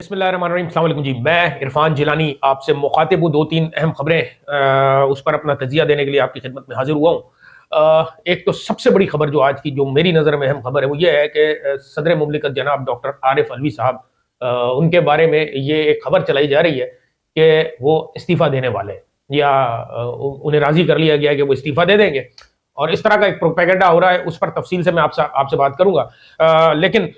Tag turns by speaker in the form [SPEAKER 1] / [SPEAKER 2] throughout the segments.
[SPEAKER 1] बिस्मिल्लाहिर्रहमानिर्रहीम, अस्सलाम वालेकुम जी। मैं इरफान जिलानी आपसे मुखातिब हूँ। दो तीन अहम खबरें उस पर अपना तजिया देने के लिए आपकी खिदमत में हाजिर हुआ हूँ। एक तो सबसे बड़ी खबर जो आज की जो मेरी नज़र में अहम खबर है वो ये है कि सदर मुमलिकत जनाब डॉक्टर आरिफ अलवी साहब, उनके बारे में ये एक खबर चलाई जा रही है कि वो इस्तीफ़ा देने वाले हैं या उन्हें राज़ी कर लिया गया है कि वो इस्तीफ़ा दे देंगे, और इस तरह का एक प्रोपेगेंडा हो रहा है। उस पर तफसील से मैं आपसे बात करूंगा, लेकिन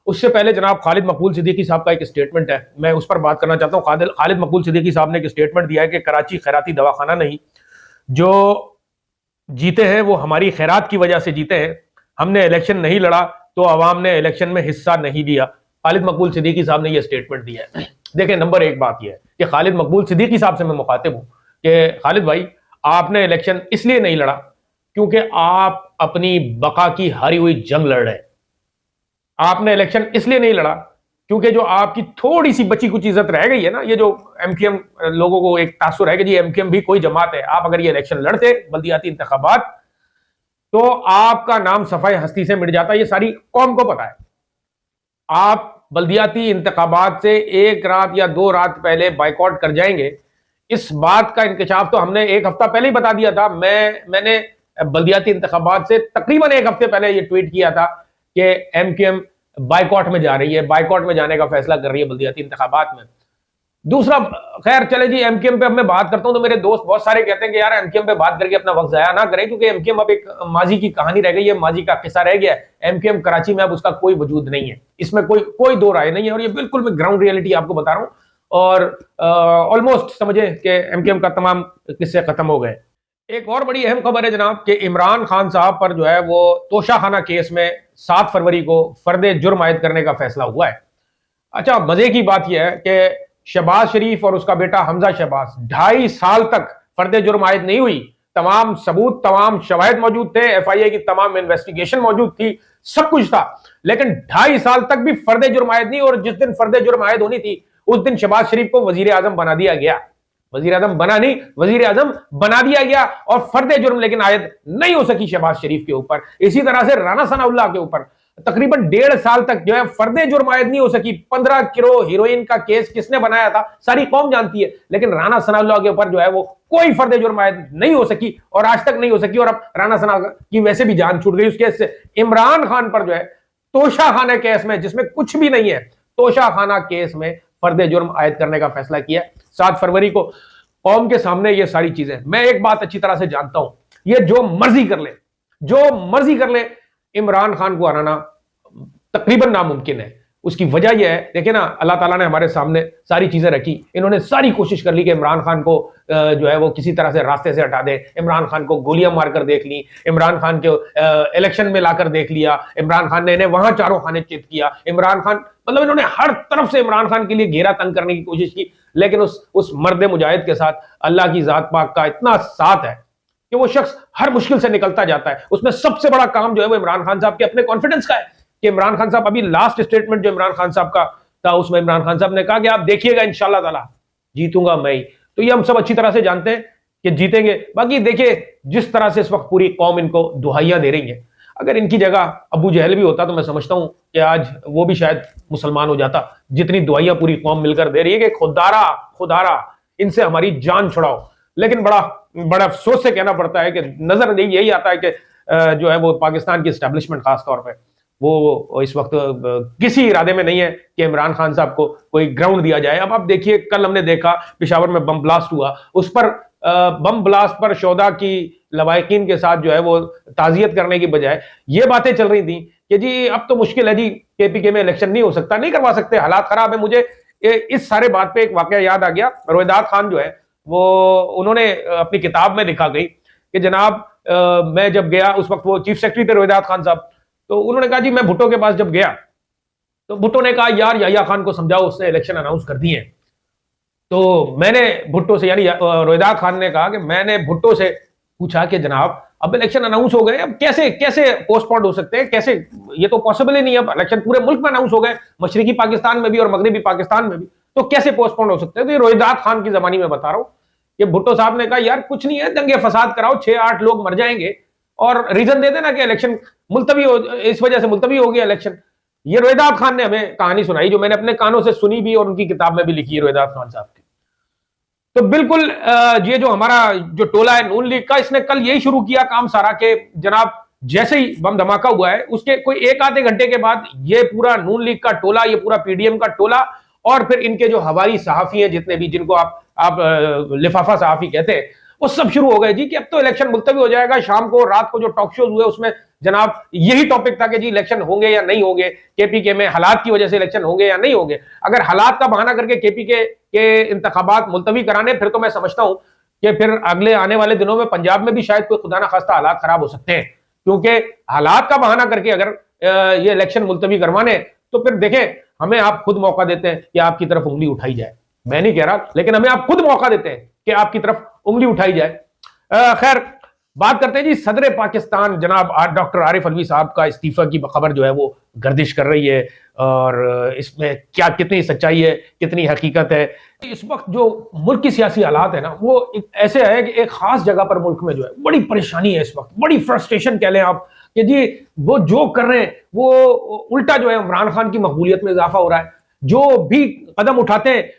[SPEAKER 1] उससे पहले जनाब खालिद मकबूल सिद्दीकी साहब का एक स्टेटमेंट है, मैं उस पर बात करना चाहता हूँ। खालिद मकबूल सिद्दीकी साहब ने एक स्टेटमेंट दिया है कि कराची खैराती दवाखाना नहीं, जो जीते हैं वो हमारी खैरात की वजह से जीते हैं। हमने इलेक्शन नहीं लड़ा तो अवाम ने इलेक्शन में हिस्सा नहीं दिया। खालिद मकबूल सिद्दीकी साहब ने यह स्टेटमेंट दिया है। देखें, नंबर एक बात यह है कि खालिद मकबूल सिद्दीकी साहब से मैं मुखातिब हूं कि खालिद भाई, आपने इलेक्शन इसलिए नहीं लड़ा क्योंकि आप अपनी बका की हारी हुई जंग लड़ रहे हैं। आपने इलेक्शन इसलिए नहीं लड़ा क्योंकि जो आपकी थोड़ी सी बची कुछ इज्जत रह गई है ना, ये जो एमक्यूएम लोगों को एक तासुर है कि जी एमक्यूएम भी कोई जमात है, आप अगर ये इलेक्शन लड़ते बल्दियाती इंतखाबात तो आपका नाम सफाई हस्ती से मिट जाता। ये सारी कौम को पता है। आप बल्दियाती इंतखाबात से एक रात या दो रात पहले बाइकआउट कर जाएंगे, इस बात का इंकशाफ तो हमने एक हफ्ता पहले ही बता दिया था। मैंने बल्दियाती इंतखाबात से तकरीबन एक हफ्ते पहले ये ट्वीट किया था कि एमक्यूएम बाइकआउट में जा रही है, बाइकआउट में जाने का फैसला कर रही है बल्दियाती इंतखाबात में। दूसरा, खैर चले जी, एमक्यूएम पे अब मैं बात करता हूं तो मेरे दोस्त बहुत सारे कहते हैं कि यार एमक्यूएम पे बात करके अपना वक्त जाया ना करें, क्योंकि एमक्यूएम अब एक माजी की कहानी रह गई है, माजी का किस्सा रह गया है। एमक्यूएम कराची में अब उसका कोई वजूद नहीं है, इसमें कोई दो राय नहीं है, और ये बिल्कुल मैं ग्राउंड रियलिटी आपको बता रहा हूं। और ऑलमोस्ट समझे कि एमक्यूएम का तमाम किस्से खत्म हो गए। एक और बड़ी अहम खबर है जनाब कि इमरान खान साहब पर जो है वो तोशाखाना केस में 7 फरवरी को फर्दे जुर्म आयद करने का फैसला हुआ है। अच्छा, मजे की बात यह है कि शहबाज शरीफ और उसका बेटा हमजा शहबाज 2.5 साल तक फर्दे जुर्म आयद नहीं हुई। तमाम सबूत, तमाम शवाहिद मौजूद थे, FIA की तमाम इन्वेस्टिगेशन मौजूद थी, सब कुछ था, लेकिन 2.5 साल तक भी फर्दे जुर्म आयद नहीं। और जिस दिन फर्दे जुर्म आयद होनी थी उस दिन शहबाज शरीफ को वजीर आजम बना दिया गया। वजीर आजम बना नहीं, वजीर आजम बना दिया गया, और फर्दे जुर्म लेकिन आयद नहीं हो सकी शहबाज शरीफ के ऊपर। इसी तरह से राना सनाउल्लाह के ऊपर तकरीबन 1.5 साल तक जो है फर्दे जुर्म आयद नहीं हो सकी। 15 किलो हीरोइन का केस किसने बनाया था सारी कौम जानती है, लेकिन राना सनाउल्लाह के ऊपर जो है वो कोई फर्दे जुर्म आयद नहीं हो सकी, और आज तक नहीं हो सकी। और अब राना सनाउल्लाह की वैसे भी जान छूट गई उस केस से। इमरान खान पर जो है तोशाखाना केस में, जिसमें कुछ भी नहीं है, तोशाखाना केस में फर्दे जुर्म आयद करने का फैसला किया 7 फरवरी को। कौम के सामने ये सारी चीजें, मैं एक बात अच्छी तरह से जानता हूं, ये जो मर्जी कर ले, जो मर्जी कर ले, इमरान खान को हराना तकरीबन नामुमकिन है। उसकी वजह यह है, देखिए ना, अल्लाह ताला ने हमारे सामने सारी चीजें रखी। इन्होंने सारी कोशिश कर ली कि इमरान खान को जो है वो किसी तरह से रास्ते से हटा दे। इमरान खान को गोलियां मारकर देख ली, इमरान खान को इलेक्शन में लाकर देख लिया, इमरान खान ने इन्हें वहां चारों खाने चित किया। इमरान खान, मतलब इन्होंने हर तरफ से इमरान खान के लिए घेरा तंग करने की कोशिश की, लेकिन उस मर्द मुजाहिद के साथ अल्लाह की जात पाक का इतना साथ है कि वो शख्स हर मुश्किल से निकलता जाता है। उसमें सबसे बड़ा काम जो है वो इमरान खान साहब के अपने कॉन्फिडेंस का है कि इमरान खान साहब, अभी लास्ट स्टेटमेंट जो इमरान खान साहब का था उसमें इमरान खान साहब ने कहा कि आप देखिएगा इंशाल्लाह ताला जीतूंगा मैं ही। तो ये हम सब अच्छी तरह से जानते हैं कि जीतेंगे। बाकी देखिए, जिस तरह से इस वक्त पूरी कौम इनको दुहाइयां दे रही है, अगर इनकी जगह अबू जहल भी होता तो मैं समझता हूं कि आज वो भी शायद मुसलमान हो जाता। जितनी दुआइयां पूरी कौम मिलकर दे रही है कि खुदारा खुदारा इनसे हमारी जान छुड़ाओ। लेकिन बड़ा अफसोस से कहना पड़ता है कि नजर यही आता है कि जो है वो पाकिस्तान की एस्टेब्लिशमेंट खास तौर पर वो इस वक्त किसी इरादे में नहीं है कि इमरान खान साहब को कोई ग्राउंड दिया जाए। अब आप देखिए, कल हमने देखा पेशावर में बम ब्लास्ट हुआ, उस पर बम ब्लास्ट पर शोधा की लवाकिन के साथ जो है वो ताजियत करने की बजाय ये बातें चल रही थी कि जी अब तो मुश्किल है जी, KPK में इलेक्शन नहीं हो सकता, नहीं करवा सकते, हालात खराब है। मुझे इस सारे बात पे एक वाकया याद आ गया। रोहिदाद खान जो है वो, उन्होंने अपनी किताब में लिखा गई कि जनाब मैं जब गया, उस वक्त वो चीफ सेक्रेटरी थे रोहिदाद खान साहब, तो उन्होंने कहा जी मैं भुट्टो के पास जब गया तो भुट्टो ने कहा यार याह्या खान को समझाओ, उसने इलेक्शन अनाउंस कर दिए। तो मैंने भुट्टो से, यानी रोहिदाद खान ने कहा कि मैंने भुट्टो से पूछा कि जनाब अब इलेक्शन अनाउंस हो गए, अब कैसे पोस्टपोन हो सकते हैं, कैसे, ये तो पॉसिबल ही नहीं है। अब इलेक्शन पूरे मुल्क में अनाउंस हो गए, मशरकी पाकिस्तान में भी और मगरबी पाकिस्तान में भी, तो कैसे पोस्टपोन हो सकते हैं। तो ये रोहिदाद खान की जबानी में बता रहा हूं कि भुट्टो साहब ने कहा यार कुछ नहीं है, दंगे फसाद कराओ, 6-8 लोग मर जाएंगे और रीजन दे देना कि इलेक्शन मुलतवी हो, इस वजह से मुलतवी हो गया इलेक्शन। ये रोहिदाद खान ने हमें कहानी सुनाई, जो मैंने अपने कानों से सुनी भी और उनकी किताब में भी लिखी है, रोहिदाद खान साहब की। तो बिल्कुल ये जो हमारा जो टोला है नून लीग का, इसने कल यही शुरू किया काम सारा के जनाब, जैसे ही बम धमाका हुआ है उसके कोई एक आधे घंटे के बाद ये पूरा नून लीग का टोला, ये पूरा पीडीएम का टोला, और फिर इनके जो हवाई सहाफी हैं जितने भी, जिनको आप लिफाफा सहाफी कहते हैं, वो सब शुरू हो गए जी कि अब तो इलेक्शन मुलतवी हो जाएगा। शाम को रात को जो टॉक शोज हुए उसमें जनाब यही टॉपिक था कि जी इलेक्शन होंगे या नहीं होंगे, केपीके में हालात की वजह से इलेक्शन होंगे या नहीं होंगे। अगर हालात का बहाना करके केपीके के इंतखाबात मुलतवी कराने, फिर तो मैं समझता हूं कि फिर अगले आने वाले दिनों में पंजाब में भी शायद कोई खुदा ना खास्ता हालात खराब हो सकते हैं, क्योंकि हालात का बहाना करके अगर ये इलेक्शन मुलतवी करवाने, तो फिर देखें, हमें आप खुद मौका देते हैं कि आपकी तरफ उंगली उठाई जाए। मैं नहीं कह रहा, लेकिन हमें आप खुद मौका देते हैं कि आपकी तरफ उंगली उठाई जाए। खैर, बात करते हैं जी सदर पाकिस्तान जनाब डॉक्टर आरिफ अलवी साहब का इस्तीफा की खबर जो है वो गर्दिश कर रही है, और इसमें क्या कितनी सच्चाई है, कितनी हकीकत है। इस वक्त जो मुल्क की सियासी हालात है ना, वो ऐसे है कि एक खास जगह पर मुल्क में जो है बड़ी परेशानी है इस वक्त, बड़ी फ्रस्ट्रेशन कह लें आप, कि जी वो जो कर रहे हैं वो उल्टा जो है इमरान खान की मकबूलियत में इजाफा हो रहा है। जो भी कदम उठाते हैं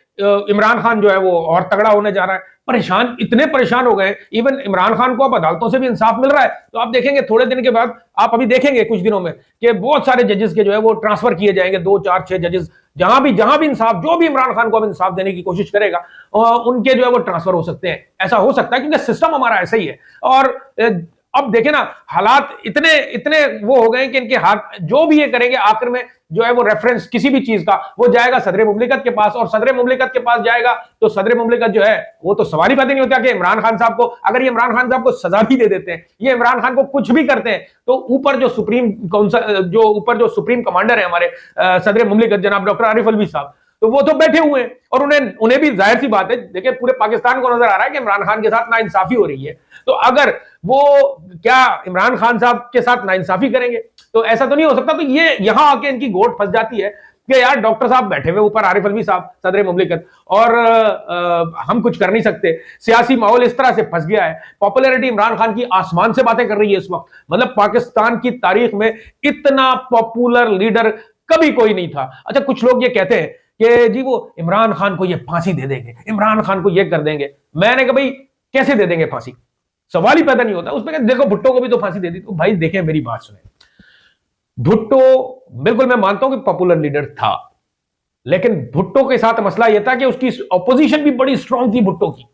[SPEAKER 1] इमरान खान जो है वो और तगड़ा होने जा रहा है। परेशान, इतने परेशान हो गए, इवन इमरान खान को अब अदालतों से भी इंसाफ मिल रहा है। तो आप देखेंगे थोड़े दिन के बाद, आप अभी देखेंगे कुछ दिनों में, कि बहुत सारे जजेस के जो है वो ट्रांसफर किए जाएंगे, 2 4 6 जजेस, जहां भी इंसाफ, जो भी इमरान खान को अब इंसाफ देने की कोशिश करेगा, उनके जो है वो ट्रांसफर हो सकते हैं। ऐसा हो सकता है क्योंकि सिस्टम हमारा ऐसा ही है। और अब देखे ना, हालात इतने इतने वो हो गए कि इनके हाथ जो भी ये करेंगे, आखिर में जो है वो रेफरेंस किसी भी चीज का वो जाएगा सदर मुमलिकत के पास, और सदर मुमलिकत के पास जाएगा तो सदर मुमलिकत जो है वो तो सवाल ही पैदा नहीं होता कि इमरान खान साहब को, अगर ये इमरान खान साहब को सजा भी दे देते हैं, ये इमरान खान को कुछ भी करते हैं, तो ऊपर जो सुप्रीम कमांडर है हमारे सदर मुमलिकत जनाब डॉक्टर आरिफ अलवी साहब, तो वो तो बैठे हुए हैं, और उन्हें भी जाहिर सी बात है, देखिए पूरे पाकिस्तान को नजर आ रहा है कि इमरान खान के साथ नाइंसाफी हो रही है। तो अगर वो क्या इमरान खान साहब के साथ नाइंसाफी करेंगे, तो ऐसा तो नहीं हो सकता। तो ये यहां आके इनकी गोट फंस जाती है कि यार डॉक्टर साहब बैठे हुए ऊपर, आरिफ अलवी साहब सदर मुमलिकत, और हम कुछ कर नहीं सकते। सियासी माहौल इस तरह से फंस गया है, पॉपुलैरिटी इमरान खान की आसमान से बातें कर रही है इस वक्त। मतलब पाकिस्तान की तारीख में इतना पॉपुलर लीडर कभी कोई नहीं था। अच्छा, कुछ लोग ये कहते हैं कि जी वो इमरान खान को ये फांसी दे देंगे, इमरान खान को ये कर देंगे। मैंने कहा भाई कैसे दे देंगे फांसी, सवाल ही पैदा नहीं होता। उसमें देखो भुट्टो को भी तो फांसी दे दी। तो भाई देखें, मेरी बात सुने, भुट्टो बिल्कुल मैं मानता हूं कि पॉपुलर लीडर था, लेकिन भुट्टो के साथ मसला यह था कि उसकी ऑपोजिशन भी बड़ी स्ट्रांग थी भुट्टो की।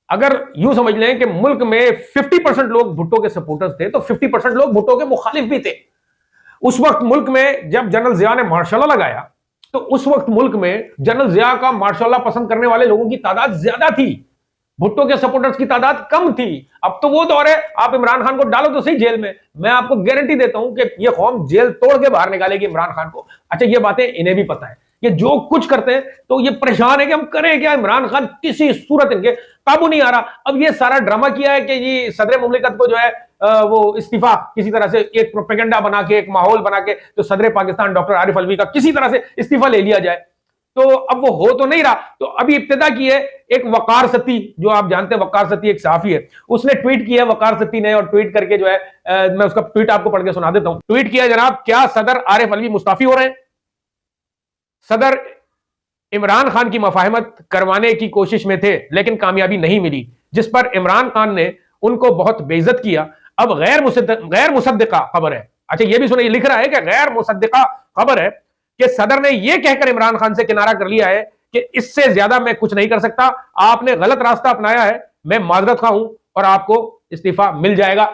[SPEAKER 1] अगर यूं समझ लें कि मुल्क में 50% लोग भुट्टो के सपोर्टर्स थे, तो 50% लोग भुट्टो के मुखालिफ भी थे। उस वक्त मुल्क में जब जनरल जिया ने मार्शल लगाया, तो उस वक्त मुल्क में जनरल जिया का मार्शल पसंद करने वाले लोगों की तादाद ज्यादा थी, भुट्टो के सपोर्टर्स की तादाद कम थी। अब तो वो दौर है, आप इमरान खान को डालो तो सही जेल में, मैं आपको गारंटी देता हूं कि ये कौम जेल तोड़ के बाहर निकालेगी इमरान खान को। अच्छा, ये बातें इन्हें भी पता है कि जो कुछ करते हैं, तो ये परेशान है कि हम करें क्या, इमरान खान किसी सूरत इनके काबू नहीं आ रहा। अब ये सारा ड्रामा किया है कि ये सदर मुमलिकत को जो है वो इस्तीफा किसी तरह से, एक प्रोपेगेंडा बना के, एक माहौल बना के, तो सदर पाकिस्तान डॉक्टर आरिफ अलवी का किसी तरह से इस्तीफा ले लिया जाए। तो अब वो हो तो नहीं रहा। तो अभी इब्तिदा की है एक वकार सती, जो आप जानते हैं वकार सती एक सहाफी है, उसने ट्वीट किया, वकार सती ने, और ट्वीट करके जो है मैं उसका ट्वीट आपको पढ़ के सुना देता हूं। ट्वीट किया, जनाब क्या सदर आरिफ अलवी मुस्ताफी हो रहे हैं? सदर इमरान खान की मफाहमत करवाने की कोशिश में थे, लेकिन कामयाबी नहीं मिली, जिस पर इमरान खान ने उनको बहुत बेइज्जत किया। अब गैर मुसद्दिका खबर है, अच्छा ये भी सुनिए, लिख रहा है कि गैर मुसद्दिका खबर है कि सदर ने यह कहकर इमरान खान से किनारा कर लिया है कि इससे ज्यादा मैं कुछ नहीं कर सकता, आपने गलत रास्ता अपनाया है, मैं माजरत खा हूं और आपको इस्तीफा मिल जाएगा।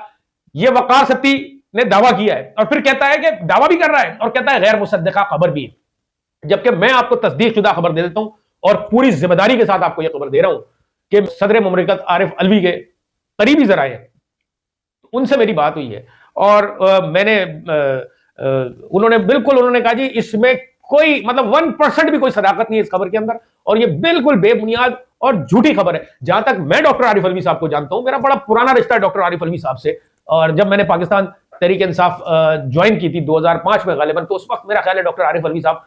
[SPEAKER 1] यह वकार सत्ती ने दावा किया है, और फिर कहता है कि दावा भी कर रहा है और कहता है गैर मुसद्दिका खबर भी है, जबकि मैं आपको तस्दीक शुदा खबर दे देता हूं और पूरी जिम्मेदारी के साथ आपको यह खबर दे रहा हूं कि सदर मुमलिकत आरिफ अलवी के करीबी जराए हैं, उनसे मेरी बात हुई है, और उन्होंने कहा जी इसमें कोई मतलब 1% भी कोई सदाकत नहीं है इस खबर के अंदर, और ये बिल्कुल बेबुनियाद और झूठी खबर है। जहां तक मैं डॉक्टर आरिफ अलवी साहब को जानता हूं, मेरा बड़ा पुराना रिश्ता है डॉक्टर आरिफ अलवी साहब से, और जब मैंने पाकिस्तान तहरीक इंसाफ ज्वाइन की थी 2005 में गालिबन, तो उस वक्त मेरा ख्याल है डॉक्टर आरिफ अलवी साहब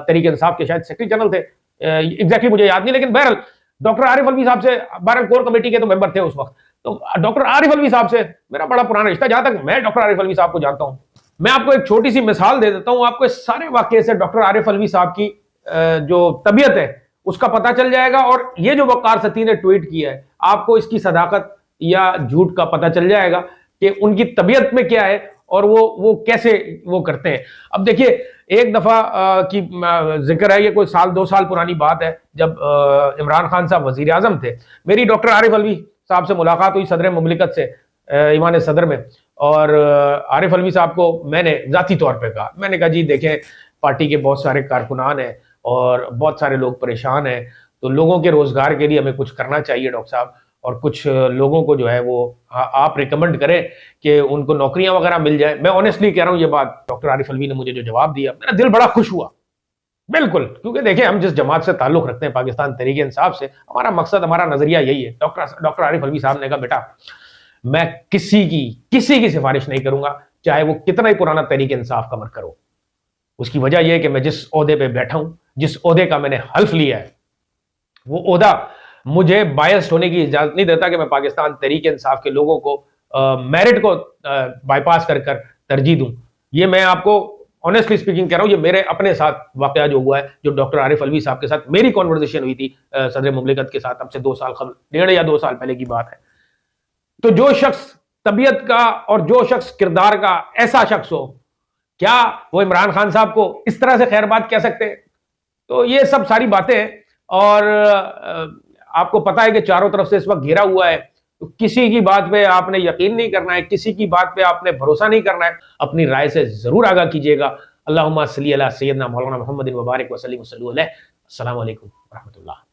[SPEAKER 1] तहरीक इंसाफ के शायद सेक्रेटरी जनरल थे, एग्जैक्टली मुझे याद नहीं, लेकिन बहरहाल डॉक्टर आरिफ अलवी साहब से, बहरहाल कोर कमेटी के तो मेंबर थे उस वक्त, तो डॉक्टर आरिफ अलवी साहब से मेरा बड़ा पुराना रिश्ता, जहां तक मैं डॉक्टर आरिफ अलवी साहब को जानता हूं। मैं आपको एक छोटी सी मिसाल दे देता हूं, आपको इस सारे वाकये से डॉक्टर आरिफ अलवी साहब की जो तबीयत है उसका पता चल जाएगा, और ये जो वकार सती ने ट्वीट किया है आपको इसकी सदाकत या झूठ का पता चल जाएगा कि उनकी तबीयत में क्या है और वो कैसे वो करते हैं। अब देखिए, एक दफा की जिक्र है, ये कोई साल 2 साल पुरानी बात है, जब इमरान खान साहब वजीर आजम थे, मेरी डॉक्टर आरिफ अलवी साहब से मुलाकात हुई सदर मुमलिकत से, ईमान सदर में, और आरिफ अलवी साहब को मैंने जाती तौर पे कहा, मैंने कहा जी देखें, पार्टी के बहुत सारे कारकुनान हैं और बहुत सारे लोग परेशान हैं, तो लोगों के रोजगार के लिए हमें कुछ करना चाहिए डॉक्टर साहब, और कुछ लोगों को जो है वो आप रिकमेंड करें कि उनको नौकरियां वगैरह मिल जाए। मैं ऑनेस्टली कह रहा हूं ये बात, डॉक्टर आरिफ अलवी ने मुझे जो जवाब दिया मेरा दिल बड़ा खुश हुआ, बिल्कुल, क्योंकि देखिए हम जिस जमात से ताल्लुक रखते हैं पाकिस्तान तहरीक इंसाफ से, हमारा मकसद, हमारा नजरिया यही है। डॉक्टर आरिफ अलवी साहब ने कहा बेटा मैं किसी की सिफारिश नहीं करूंगा, चाहे वो कितना ही पुराना तहरीक इंसाफ का मरकर हो। उसकी वजह यह है कि मैं जिस ओहदे पे बैठा हूं, जिस ओहदे का मैंने हल्फ लिया है, वो ओहदा मुझे बायस्ड होने की इजाजत नहीं देता कि मैं पाकिस्तान तहरीक इंसाफ के लोगों को मेरिट को बाईपास कर तरजीह दूं। ये मैं आपको ऑनेस्टली स्पीकिंग कह रहा हूं, ये मेरे अपने साथ वाकया जो हुआ है, जो डॉक्टर आरिफ अलवी साहब के साथ मेरी कॉन्वर्सेशन हुई थी सदर मुमलिकत के साथ, अब से 2 साल कबल, 1.5 या 2 साल पहले की बात है। तो जो शख्स तबीयत का और जो शख्स किरदार का ऐसा शख्स हो, क्या वो इमरान खान साहब को इस तरह से खैरबाद कह सकते हैं? तो ये सब सारी बातें, और आपको पता है कि चारों तरफ से इस वक्त घेरा हुआ है, तो किसी की बात पे आपने यकीन नहीं करना है, किसी की बात पे आपने भरोसा नहीं करना है, अपनी राय से जरूर आगाह कीजिएगा। अल्लाहुम्मा सल्ली अला सय्यदना मौलाना मुहम्मदिन व बारिक व सल्लिम अस्सलामु अलैकुम व रहमतुल्लाह।